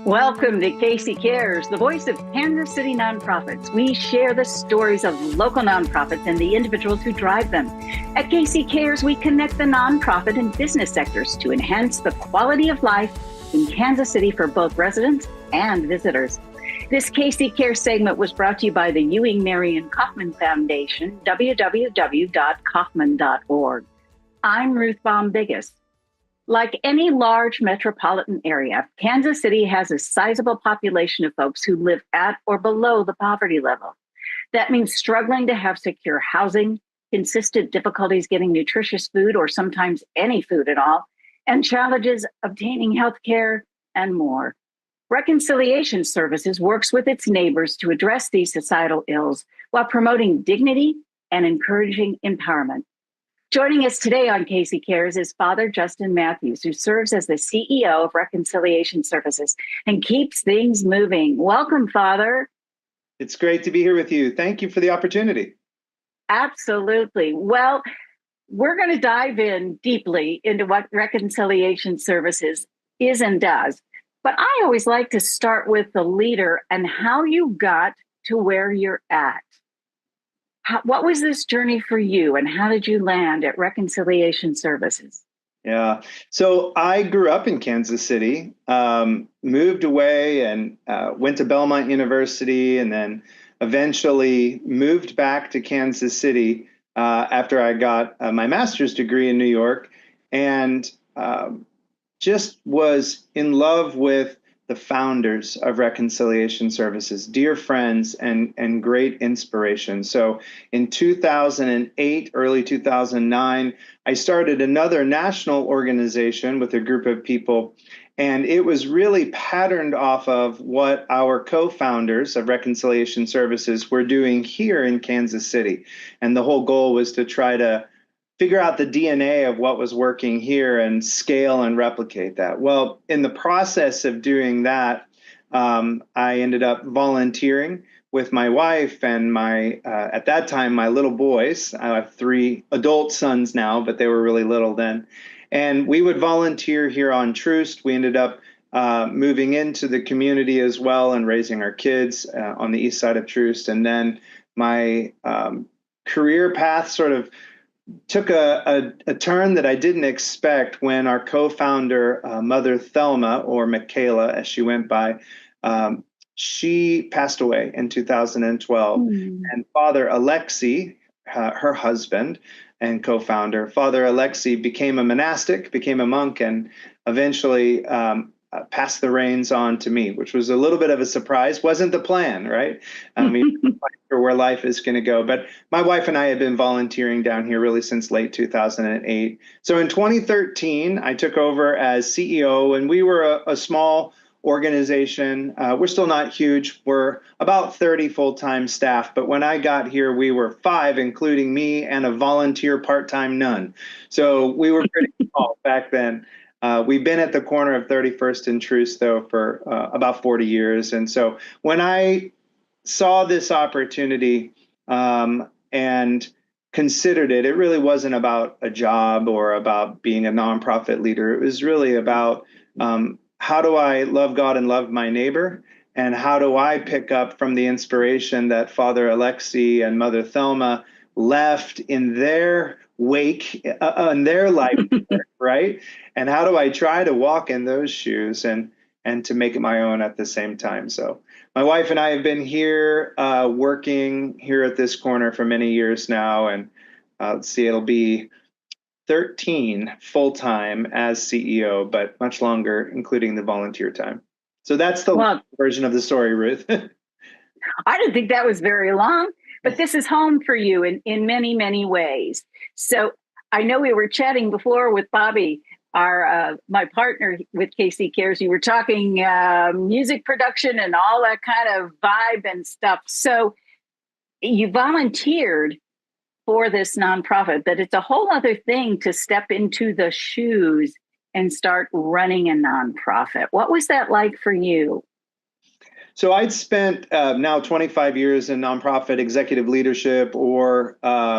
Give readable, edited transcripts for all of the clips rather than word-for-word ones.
Welcome to Casey Cares, the voice of Kansas City nonprofits. We share the stories of local nonprofits and the individuals who drive them. At Casey Cares, we connect the nonprofit and business sectors to enhance the quality of life in Kansas City for both residents and visitors. This Casey Cares segment was brought to you by the Ewing Marion Kaufman Foundation, www.kaufman.org. I'm Ruth Baum-Biggis. Like any large metropolitan area, Kansas City has a sizable population of folks who live at or below the poverty level. That means struggling to have secure housing, consistent difficulties getting nutritious food or sometimes any food at all, and challenges obtaining health care and more. Reconciliation Services works with its neighbors to address these societal ills while promoting dignity and encouraging empowerment. Joining us today on Casey Cares is Father Justin Mathews, who serves as the CEO of Reconciliation Services and keeps things moving. Welcome, Father. It's great to be here with you. Thank you for the opportunity. Absolutely. Well, we're going to dive in deeply into what Reconciliation Services is and does. But I always like to start with the leader and how you got to where you're at. What was this journey for you, and how did you land at Reconciliation Services? Yeah. So I grew up in Kansas City, moved away and went to Belmont University, and then eventually moved back to Kansas City after I got my master's degree in New York, and just was in love with the founders of Reconciliation Services, dear friends and great inspiration. So in 2008, early 2009, I started another national organization with a group of people, and it was really patterned off of what our co-founders of Reconciliation Services were doing here in Kansas City. And the whole goal was to try to figure out the DNA of what was working here and scale and replicate that. Well, in the process of doing that, I ended up volunteering with my wife and my, at that time, my little boys. I have 3 adult sons now, but they were really little then. And we would volunteer here on Troost. We ended up moving into the community as well and raising our kids on the east side of Troost. And then my career path sort of took a turn that I didn't expect when our co-founder, Mother Thelma, or Michaela, as she went by, she passed away in 2012. And Father Alexi, her husband and co-founder, Father Alexi became a monastic, became a monk, and eventually passed the reins on to me, which was a little bit of a surprise. Wasn't the plan, right? I mean, for where life is going to go. But my wife and I have been volunteering down here really since late 2008. So in 2013, I took over as CEO, and we were a small organization. We're still not huge. We're about 30 full-time staff. But when I got here, we were 5, including me and a volunteer part-time nun. So we were pretty small back then. We've been at the corner of 31st and Troost, though, for about 40 years. And so when I saw this opportunity and considered it, it really wasn't about a job or about being a nonprofit leader. It was really about how do I love God and love my neighbor? And how do I pick up from the inspiration that Father Alexi and Mother Thelma left in their wake, in their life, right? And how do I try to walk in those shoes and to make it my own at the same time? So my wife and I have been here working here at this corner for many years now. And let's see, it'll be 13 full-time as CEO, but much longer, including the volunteer time. So that's the version of the story, Ruth. I didn't think that was very long, but this is home for you in many, many ways. So I know we were chatting before with Bobby, my partner with Casey Cares. You were talking music production and all that kind of vibe and stuff. So you volunteered for this nonprofit, but it's a whole other thing to step into the shoes and start running a nonprofit. What was that like for you? So I'd spent now 25 years in nonprofit executive leadership or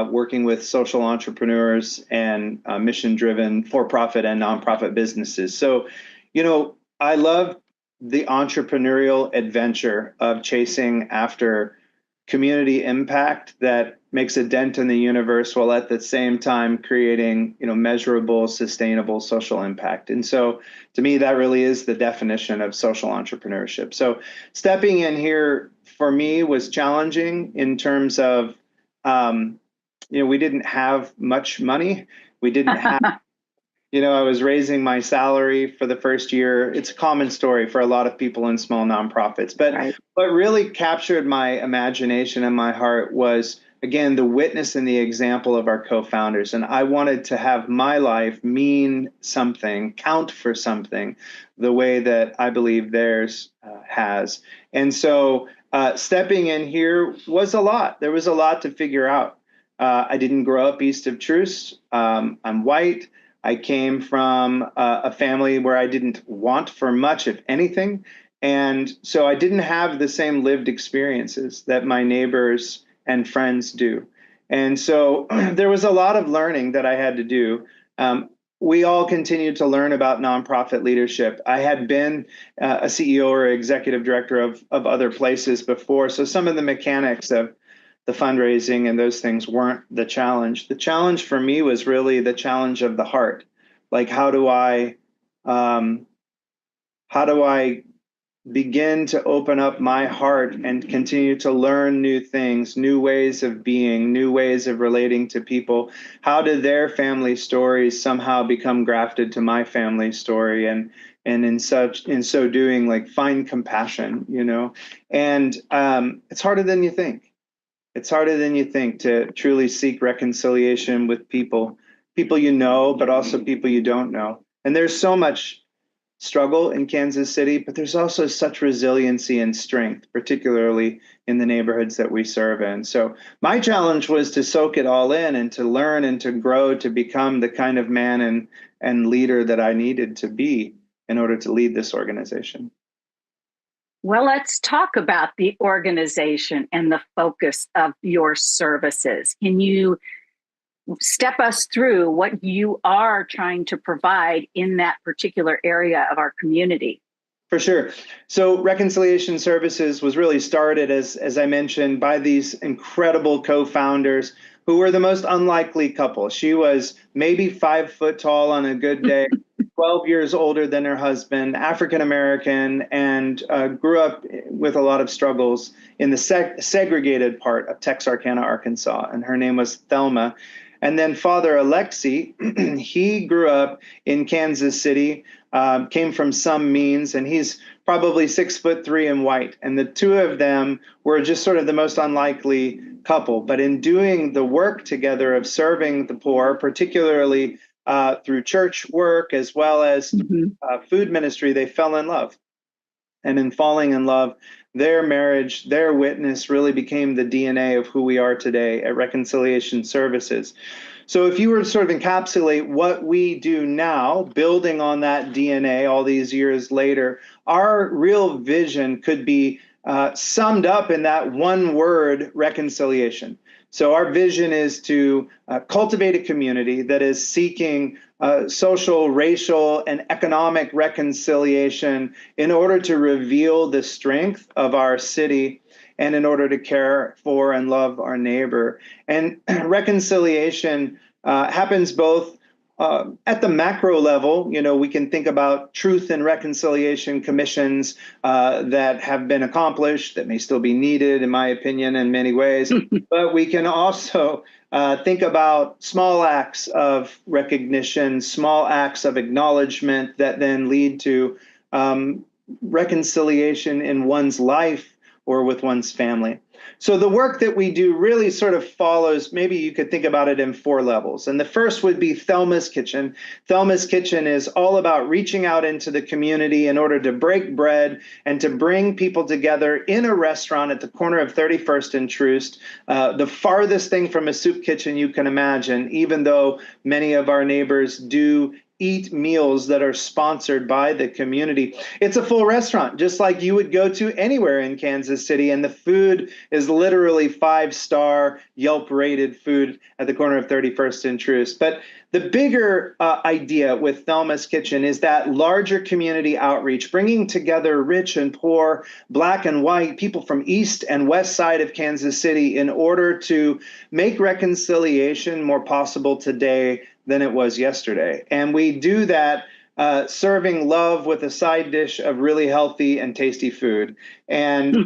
working with social entrepreneurs and mission-driven for-profit and nonprofit businesses. So, I love the entrepreneurial adventure of chasing after community impact that makes a dent in the universe while at the same time creating, measurable, sustainable social impact. And so to me, that really is the definition of social entrepreneurship. So stepping in here for me was challenging in terms of, we didn't have much money. We didn't have I was raising my salary for the first year. It's a common story for a lot of people in small nonprofits. But Right. what really captured my imagination and my heart was, again, the witness and the example of our co-founders. And I wanted to have my life mean something, count for something, the way that I believe theirs has. And so stepping in here was a lot. There was a lot to figure out. I didn't grow up east of Truce. I'm white. I came from a family where I didn't want for much, if anything. And so I didn't have the same lived experiences that my neighbors and friends do. And so there was a lot of learning that I had to do. We all continued to learn about nonprofit leadership. I had been a CEO or executive director of other places before. So some of the mechanics of the fundraising and those things weren't the challenge. The challenge for me was really the challenge of the heart. Like, how do I begin to open up my heart and continue to learn new things, new ways of being, new ways of relating to people? How did their family stories somehow become grafted to my family story? And in so doing, like, find compassion, and it's harder than you think. It's harder than you think to truly seek reconciliation with people but also people you don't know. And there's so much struggle in Kansas City, but there's also such resiliency and strength, particularly in the neighborhoods that we serve in. So my challenge was to soak it all in and to learn and to grow to become the kind of man and leader that I needed to be in order to lead this organization. Well, let's talk about the organization and the focus of your services. Can you step us through what you are trying to provide in that particular area of our community? For sure. So Reconciliation Services was really started, as I mentioned, by these incredible co-founders who were the most unlikely couple. She was maybe 5 foot tall on a good day, 12 years older than her husband, African American, and grew up with a lot of struggles in the segregated part of Texarkana, Arkansas. And her name was Thelma. And then Father Alexi, he grew up in Kansas City, came from some means, and he's probably 6'3" and white. And the two of them were just sort of the most unlikely couple. But in doing the work together of serving the poor, particularly through church work as well as food ministry, they fell in love. And in falling in love, their marriage, their witness really became the DNA of who we are today at Reconciliation Services. So if you were to sort of encapsulate what we do now, building on that DNA all these years later, our real vision could be summed up in that one word: reconciliation. So our vision is to cultivate a community that is seeking social, racial, and economic reconciliation in order to reveal the strength of our city and in order to care for and love our neighbor. And reconciliation happens both at the macro level. We can think about truth and reconciliation commissions that have been accomplished, that may still be needed, in my opinion, in many ways. But we can also think about small acts of recognition, small acts of acknowledgement that then lead to reconciliation in one's life or with one's family. So the work that we do really sort of follows, maybe you could think about it in 4 levels. And the first would be Thelma's Kitchen. Thelma's Kitchen is all about reaching out into the community in order to break bread and to bring people together in a restaurant at the corner of 31st and Troost, the farthest thing from a soup kitchen you can imagine, even though many of our neighbors do eat meals that are sponsored by the community. It's a full restaurant, just like you would go to anywhere in Kansas City. And the food is literally 5-star Yelp rated food at the corner of 31st and Troost. But the bigger idea with Thelma's Kitchen is that larger community outreach, bringing together rich and poor, black and white, people from east and west side of Kansas City in order to make reconciliation more possible today than it was yesterday. And we do that serving love with a side dish of really healthy and tasty food. And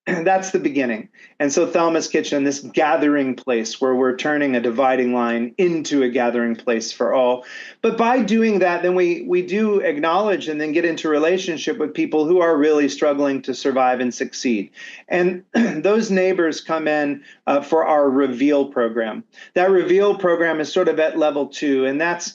that's the beginning. And so Thelma's Kitchen, this gathering place where we're turning a dividing line into a gathering place for all. But by doing that, then we do acknowledge and then get into relationship with people who are really struggling to survive and succeed. And those neighbors come in for our Reveal program. That Reveal program is sort of at level 2, and that's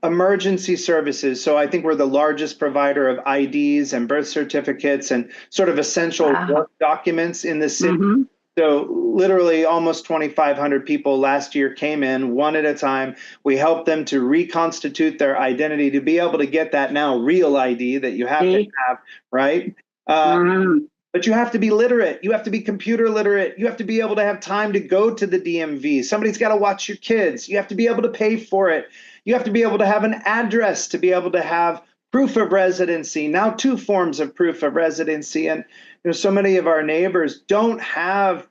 emergency services. So I think we're the largest provider of IDs and birth certificates and sort of essential work documents in the city. Mm-hmm. So literally almost 2,500 people last year came in one at a time. We helped them to reconstitute their identity to be able to get that now real ID that you have to have, right? But you have to be literate. You have to be computer literate. You have to be able to have time to go to the DMV. Somebody's got to watch your kids. You have to be able to pay for it. You have to be able to have an address to be able to have proof of residency, now 2 forms of proof of residency. And so many of our neighbors don't have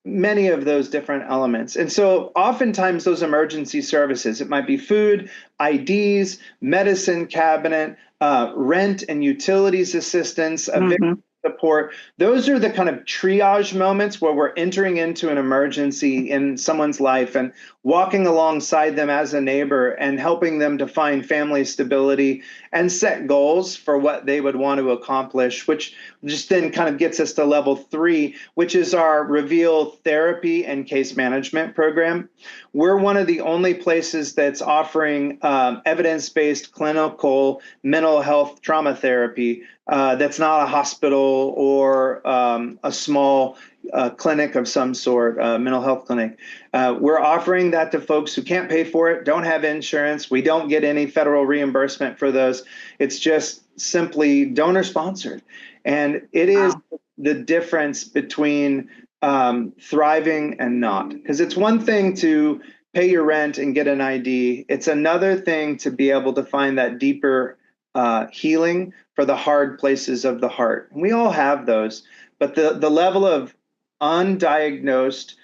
many of those different elements. And so oftentimes those emergency services, it might be food, IDs, medicine cabinet, rent and utilities assistance, eviction support. Those are the kind of triage moments where we're entering into an emergency in someone's life and walking alongside them as a neighbor and helping them to find family stability and set goals for what they would want to accomplish, which just then kind of gets us to level 3, which is our Reveal therapy and case management program. We're one of the only places that's offering evidence-based clinical mental health trauma therapy that's not a hospital or a small clinic of some sort, mental health clinic. We're offering that to folks who can't pay for it, don't have insurance. We don't get any federal reimbursement for those. It's just simply donor sponsored. And it is the difference between thriving and not. Because it's one thing to pay your rent and get an ID. It's another thing to be able to find that deeper healing for the hard places of the heart. We all have those, but the level of undiagnosed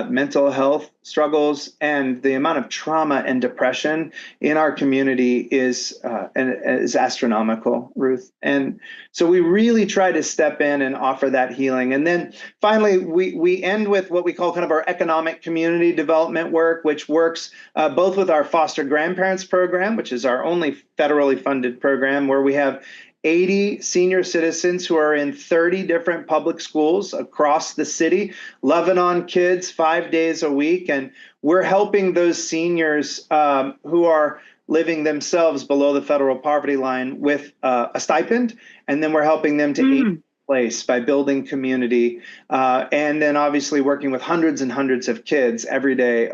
mental health struggles and the amount of trauma and depression in our community is astronomical, Ruth. And so we really try to step in and offer that healing. And then finally, we end with what we call kind of our economic community development work, which works both with our foster grandparents program, which is our only federally funded program, where we have 80 senior citizens who are in 30 different public schools across the city, loving on kids 5 days a week. And we're helping those seniors who are living themselves below the federal poverty line with a stipend. And then we're helping them to age in place by building community. And then obviously working with hundreds and hundreds of kids every day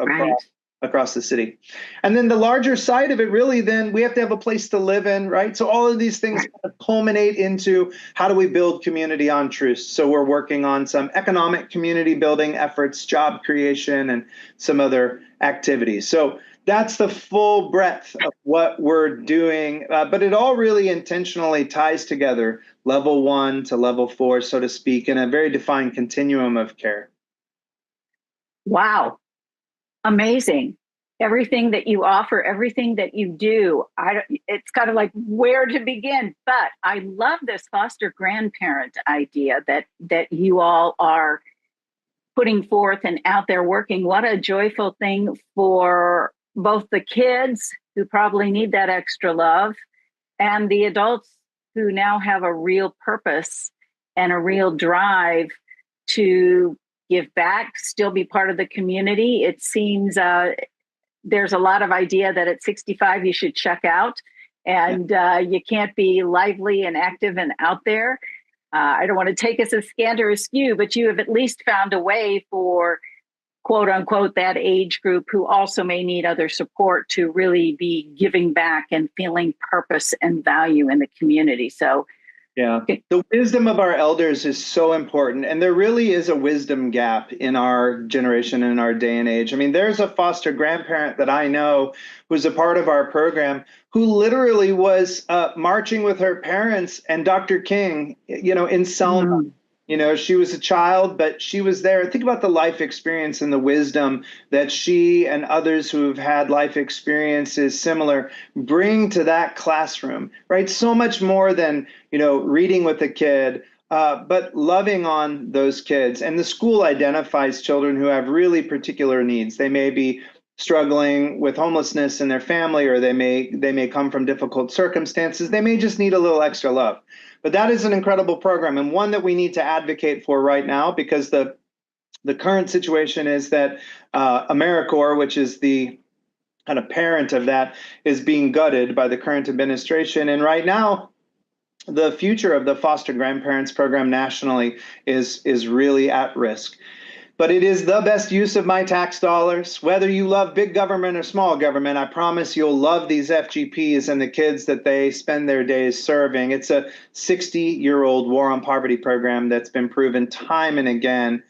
across the city. And then the larger side of it, really, then we have to have a place to live in, right? So all of these things culminate into how do we build community on Troost? So we're working on some economic community building efforts, job creation, and some other activities. So that's the full breadth of what we're doing, but it all really intentionally ties together, level 1 to level 4, so to speak, in a very defined continuum of care. Wow. Amazing. Everything that you offer, everything that you do, it's kind of like where to begin. But I love this foster grandparent idea that you all are putting forth and out there working. What a joyful thing for both the kids who probably need that extra love and the adults who now have a real purpose and a real drive to give back, still be part of the community. It seems there's a lot of idea that at 65 you should check out and you can't be lively and active and out there. I don't want to take us as scant or askew, but you have at least found a way for quote unquote, that age group who also may need other support to really be giving back and feeling purpose and value in the community. So, yeah, the wisdom of our elders is so important. And there really is a wisdom gap in our generation and our day and age. I mean, there's a foster grandparent that I know who's a part of our program who literally was marching with her parents and Dr. King, in Selma. She was a child, but she was there. Think about the life experience and the wisdom that she and others who have had life experiences similar bring to that classroom, right? So much more than, reading with a kid, but loving on those kids. And the school identifies children who have really particular needs. They may be struggling with homelessness in their family, or they may come from difficult circumstances. They may just need a little extra love. But that is an incredible program, and one that we need to advocate for right now, because the current situation is that AmeriCorps, which is the kind of parent of that, is being gutted by the current administration. And right now, the future of the foster grandparents program nationally is really at risk. But it is the best use of my tax dollars. Whether you love big government or small government, I promise you'll love these FGPs and the kids that they spend their days serving. It's a 60-year-old war on poverty program that's been proven time and again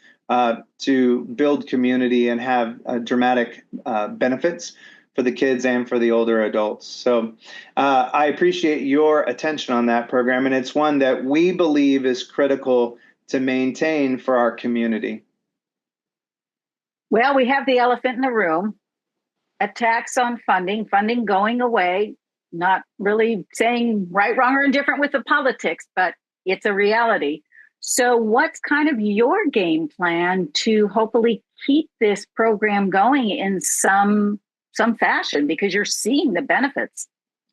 to build community and have dramatic benefits for the kids and for the older adults. So I appreciate your attention on that program, and it's one that we believe is critical to maintain for our community. Well, we have the elephant in the room, a tax on funding going away, not really saying right, wrong, or indifferent with the politics, but it's a reality. So what's kind of your game plan to hopefully keep this program going in some fashion, because you're seeing the benefits?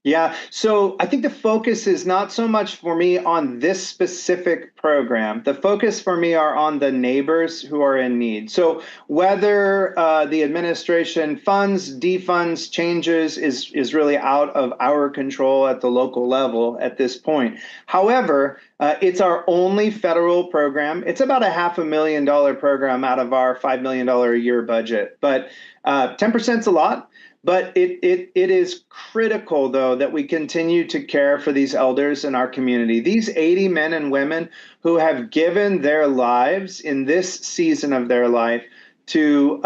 Yeah, so I think the focus is not so much for me on this specific program. The focus for me are on the neighbors who are in need. So whether the administration funds, defunds, changes is really out of our control at the local level at this point. However, it's our only federal program. It's about a $500,000 program out of our $5 million a year budget, but 10% is a lot. But it is critical, though, that we continue to care for these elders in our community. These 80 men and women who have given their lives in this season of their life to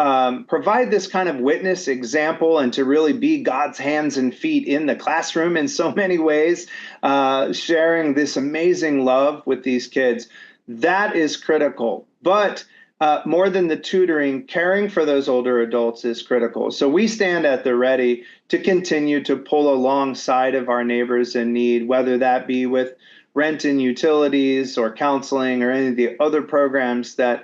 provide this kind of witness example and to really be God's hands and feet in the classroom in so many ways, sharing this amazing love with these kids. That is critical. But more than the tutoring, caring for those older adults is critical. So we stand at the ready to continue to pull alongside of our neighbors in need, whether that be with rent and utilities or counseling or any of the other programs that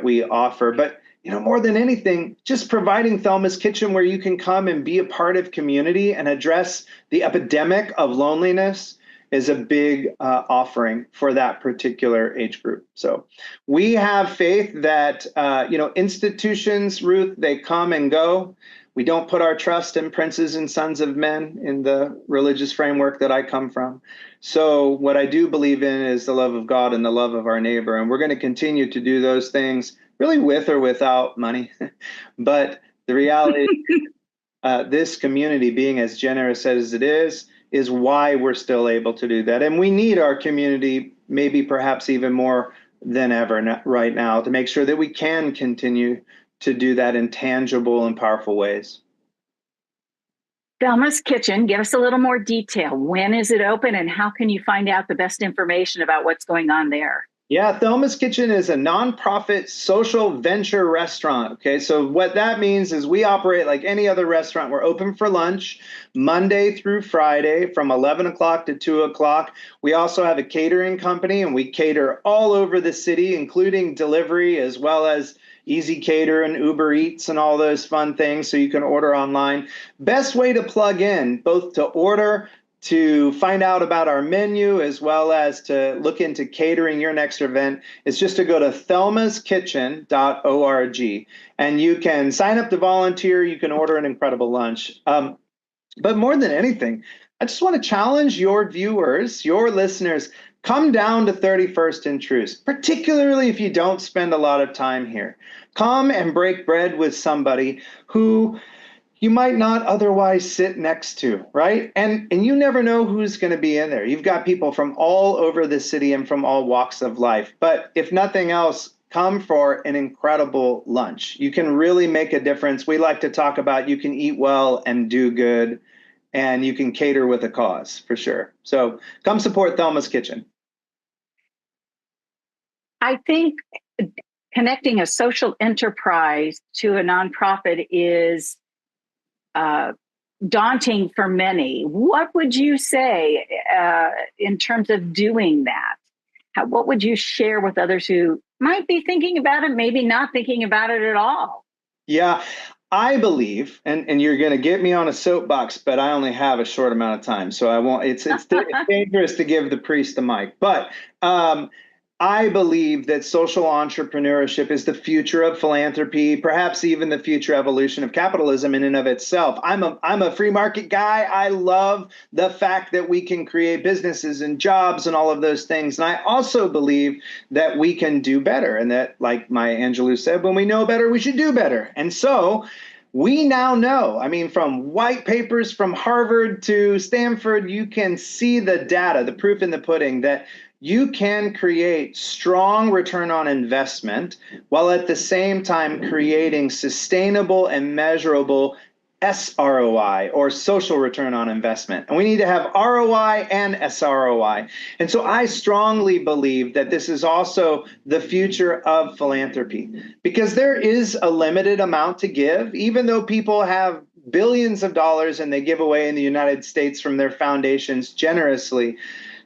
we offer. But more than anything, just providing Thelma's Kitchen where you can come and be a part of community and address the epidemic of loneliness is a big offering for that particular age group. So we have faith that, institutions, Ruth, they come and go. We don't put our trust in princes and sons of men in the religious framework that I come from. So what I do believe in is the love of God and the love of our neighbor. And we're going to continue to do those things really with or without money. But the reality this community being as generous as it is why we're still able to do that. And we need our community maybe perhaps even more than ever right now to make sure that we can continue to do that in tangible and powerful ways. Thelma's Kitchen, give us a little more detail. When is it open, and how can you find out the best information about what's going on there? Yeah, Thelma's Kitchen is a nonprofit social venture restaurant. Okay, so what that means is we operate like any other restaurant. We're open for lunch Monday through Friday from 11 o'clock to 2 o'clock. We also have a catering company, and we cater all over the city, including delivery as well as Easy Cater and Uber Eats and all those fun things, so you can order online. Best way to plug in, both to order, to find out about our menu, as well as to look into catering your next event, is just to go to thelmaskitchen.org, and you can sign up to volunteer. You can order an incredible lunch. But more than anything, I just want to challenge your viewers, your listeners, come down to 31st and Troost, particularly if you don't spend a lot of time here. Come and break bread with somebody who you might not otherwise sit next to, right? And you never know who's going to be in there. You've got people from all over the city and from all walks of life. But if nothing else, come for an incredible lunch. You can really make a difference. We like to talk about you can eat well and do good, and you can cater with a cause for sure. So come support Thelma's Kitchen. I think connecting a social enterprise to a nonprofit is daunting for many. What would you say in terms of doing that? What would you share with others who might be thinking about it, maybe not thinking about it at all? Yeah, I believe, and you're going to get me on a soapbox, but I only have a short amount of time, so I won't. It's dangerous to give the priest the mic, but I believe that social entrepreneurship is the future of philanthropy, perhaps even the future evolution of capitalism in and of itself. I'm a free market guy. I love the fact that we can create businesses and jobs and all of those things. And I also believe that we can do better, and that, like Maya Angelou said, when we know better, we should do better. And so we now know, I mean, from white papers from Harvard to Stanford, you can see the data, the proof in the pudding, that you can create strong return on investment while at the same time creating sustainable and measurable SROI, or social return on investment. And we need to have ROI and SROI. And so I strongly believe that this is also the future of philanthropy, because there is a limited amount to give, even though people have billions of dollars and they give away in the United States from their foundations generously.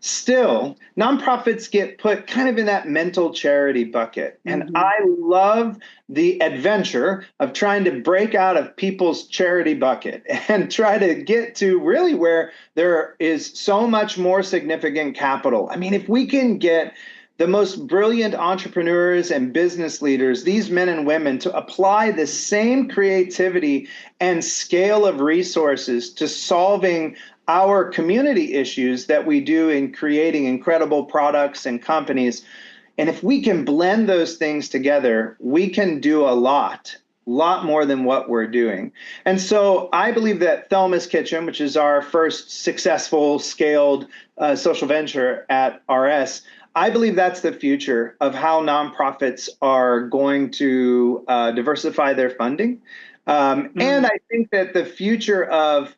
Still, nonprofits get put kind of in that mental charity bucket. And I love the adventure of trying to break out of people's charity bucket and try to get to really where there is so much more significant capital. I mean, if we can get the most brilliant entrepreneurs and business leaders, these men and women, to apply the same creativity and scale of resources to solving our community issues that we do in creating incredible products and companies. And if we can blend those things together, we can do a lot more than what we're doing. And so I believe that Thelma's Kitchen, which is our first successful scaled social venture at RS, I believe that's the future of how nonprofits are going to diversify their funding. And I think that the future of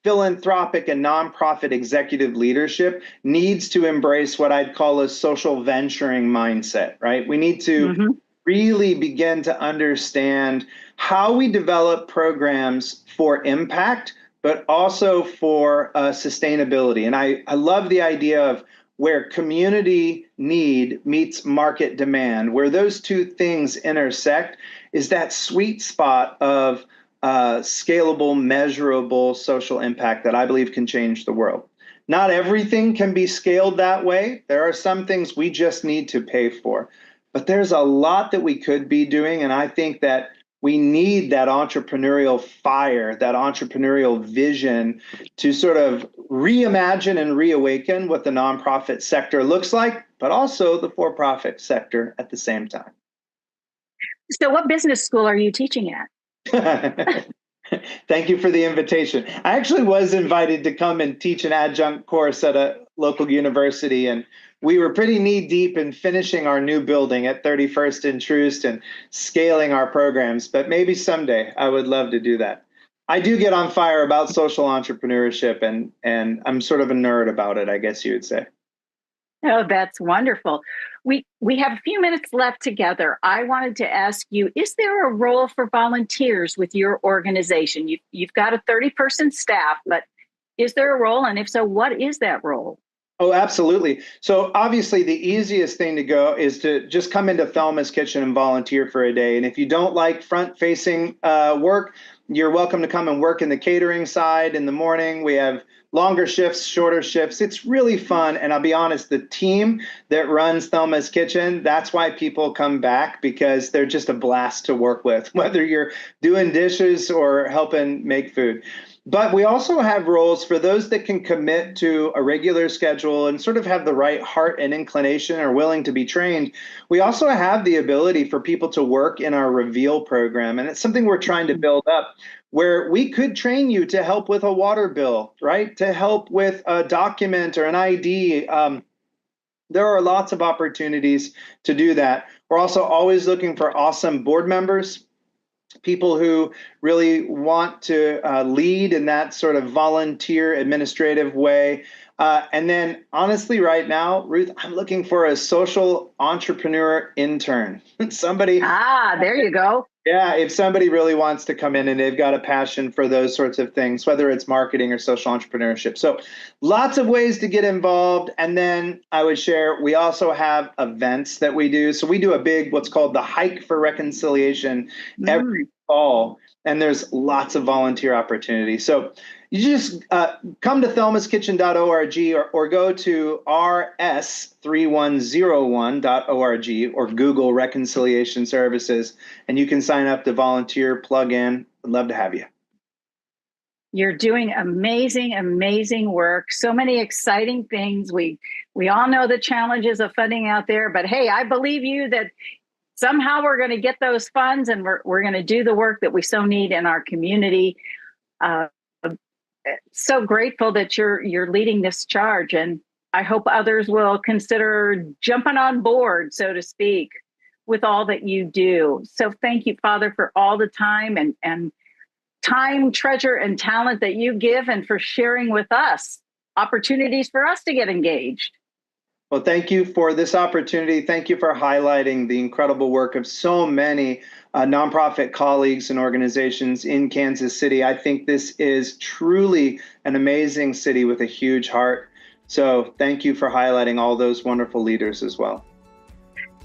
philanthropic and nonprofit executive leadership needs to embrace what I'd call a social venturing mindset, right? We need to really begin to understand how we develop programs for impact, but also for sustainability. And I love the idea of where community need meets market demand, where those two things intersect is that sweet spot of scalable, measurable social impact that I believe can change the world. Not everything can be scaled that way. There are some things we just need to pay for, but there's a lot that we could be doing. And I think that we need that entrepreneurial fire, that entrepreneurial vision to sort of reimagine and reawaken what the nonprofit sector looks like, but also the for-profit sector at the same time. So what business school are you teaching at? Thank you for the invitation. I actually was invited to come and teach an adjunct course at a local university, and we were pretty knee deep in finishing our new building at 31st and Troost and scaling our programs. But maybe someday I would love to do that. I do get on fire about social entrepreneurship, and I'm sort of a nerd about it, I guess you would say. Oh, that's wonderful. We have a few minutes left together. I wanted to ask you, is there a role for volunteers with your organization? You've got a 30-person staff, but is there a role? And if so, what is that role? Oh, absolutely. So obviously the easiest thing to go is to just come into Thelma's Kitchen and volunteer for a day. And if you don't like front-facing work, you're welcome to come and work in the catering side in the morning. We have longer shifts, shorter shifts. It's really fun. And I'll be honest, the team that runs Thelma's Kitchen, that's why people come back, because they're just a blast to work with, whether you're doing dishes or helping make food. But we also have roles for those that can commit to a regular schedule and sort of have the right heart and inclination, or willing to be trained. We also have the ability for people to work in our Reveal program. And it's something we're trying to build up, where we could train you to help with a water bill, right? To help with a document or an ID. There are lots of opportunities to do that. We're also always looking for awesome board members, people who really want to lead in that sort of volunteer administrative way. And then honestly, right now, Ruth, I'm looking for a social entrepreneur intern. Somebody. There you go. Yeah, if somebody really wants to come in and they've got a passion for those sorts of things, whether it's marketing or social entrepreneurship. So lots of ways to get involved. And then I would share, we also have events that we do. So we do a big, what's called the Hike for Reconciliation every fall. And there's lots of volunteer opportunities. So you just come to thelmaskitchen.org, or go to rs3101.org, or Google Reconciliation Services, and you can sign up to volunteer, plug in. I'd love to have you. You're doing amazing, amazing work. So many exciting things. We all know the challenges of funding out there, but hey, I believe you that somehow we're going to get those funds, and we're going to do the work that we so need in our community. So grateful that you're leading this charge, and I hope others will consider jumping on board, so to speak, with all that you do. So thank you, Father, for all the time and time, treasure, and talent that you give, and for sharing with us opportunities for us to get engaged. Well, thank you for this opportunity. Thank you for highlighting the incredible work of so many nonprofit colleagues and organizations in Kansas City. I think this is truly an amazing city with a huge heart. So thank you for highlighting all those wonderful leaders as well.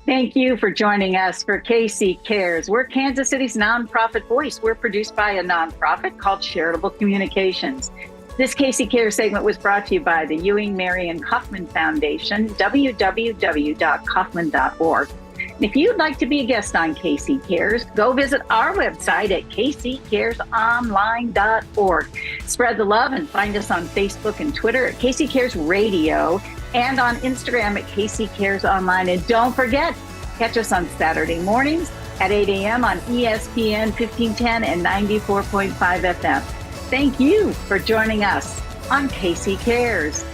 Thank you for joining us for KC Cares. We're Kansas City's nonprofit voice. We're produced by a nonprofit called Charitable Communications. This KC Cares segment was brought to you by the Ewing, Marion Kaufman Foundation, www.kaufman.org. And if you'd like to be a guest on KC Cares, go visit our website at kccaresonline.org. Spread the love and find us on Facebook and Twitter at KC Cares Radio, and on Instagram at KC Cares Online. And don't forget, catch us on Saturday mornings at 8 a.m. on ESPN 1510 and 94.5 FM. Thank you for joining us on KC Cares.